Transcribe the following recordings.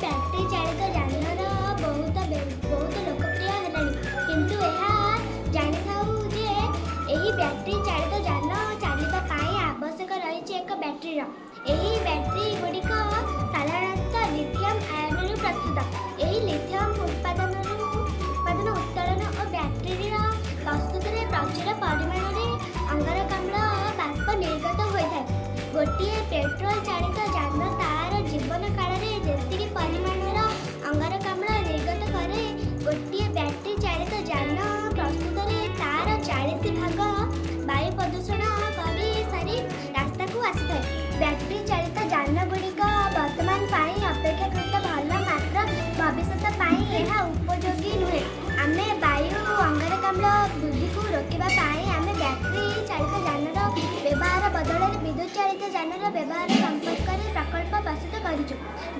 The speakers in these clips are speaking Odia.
ବ୍ୟାଟେରୀ ଚାଳିତ ଯାନର ବହୁତ ଲୋକପ୍ରିୟ ହେଲାଣି, କିନ୍ତୁ ଏହା ଜାଣିଥାଉ ଯେ ଏହି ବ୍ୟାଟେରୀ ଚାଳିତ ଯାନ ଚାଲିବା ପାଇଁ ଆବଶ୍ୟକ ରହିଛି ଏକ ବ୍ୟାଟେରୀର। ଏହି ବ୍ୟାଟେରୀ ଗୁଡ଼ିକ ସାଧାରଣତଃ ଲିଥିୟମ୍ ଆୟନରୁ ପ୍ରସ୍ତୁତ। ଏହି ଲିଥିୟମ୍ ଉତ୍ପାଦନ ଉତ୍ତୋଳନ ଓ ବ୍ୟାଟେରୀର ପ୍ରସ୍ତୁତରେ ପ୍ରଚୁର ପରିମାଣରେ ଅଙ୍ଗାରକାମ୍ଳ ବାଷ୍ପ ନିର୍ଗତ ହୋଇଥାଏ। ଗୋଟିଏ ପେଟ୍ରୋଲ ଚାଳିତ ଯାନ ତାର ଜୀବନ କାଳରେ ଯେତିକି ପରିମାଣର ଅଙ୍ଗାରକାମ୍ଳ ନିର୍ଗତ କରେ, ଗୋଟିଏ ବ୍ୟାଟେରୀ ଚାଳିତ ଯାନ ପ୍ରସ୍ତୁତରେ ତାର 40 ଭାଗ ବାୟୁ ପ୍ରଦୂଷଣ କରି ସାରି ରାସ୍ତାକୁ ଆସିଥାଏ। ବ୍ୟାଟେରୀ ଚାଳିତ ଯାନଗୁଡ଼ିକ ବର୍ତ୍ତମାନ ପାଇଁ ଅପେକ୍ଷାକୃତ ଭଲ, ମାତ୍ର ଭବିଷ୍ୟତ ପାଇଁ ଏହା ଉପଯୋଗୀ ନୁହେଁ। ଆମେ ବାୟୁ ଅଙ୍ଗାରକାମ୍ଳ ବୃଦ୍ଧିକୁ ରୋକିବା ପାଇଁ ଆମେ ବ୍ୟାଟେରୀ ଚାଳିତ ଯାନର ବ୍ୟବହାର ବଦଳରେ ବିଦ୍ୟୁତ୍ ଚାଳିତ ଯାନର ବ୍ୟବହାର ସମ୍ପର୍କରେ ପ୍ରକଳ୍ପ ପ୍ରସ୍ତୁତ କରିଛୁ,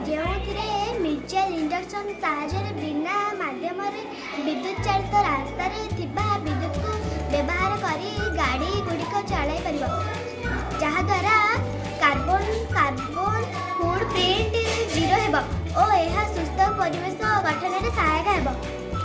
ଯେଉଁଥିରେ ମିଉଚୁଆଲ୍ ଇଣ୍ଡକ୍ସନ୍ ସାହାଯ୍ୟରେ ବିନା ମାଧ୍ୟମରେ ବିଦ୍ୟୁତ୍ ଚାଳିତ ରାସ୍ତାରେ ଥିବା ବିଦ୍ୟୁତ୍କୁ ବ୍ୟବହାର କରି ଗାଡ଼ିଗୁଡ଼ିକ ଚଳାଇ ପାରିବ।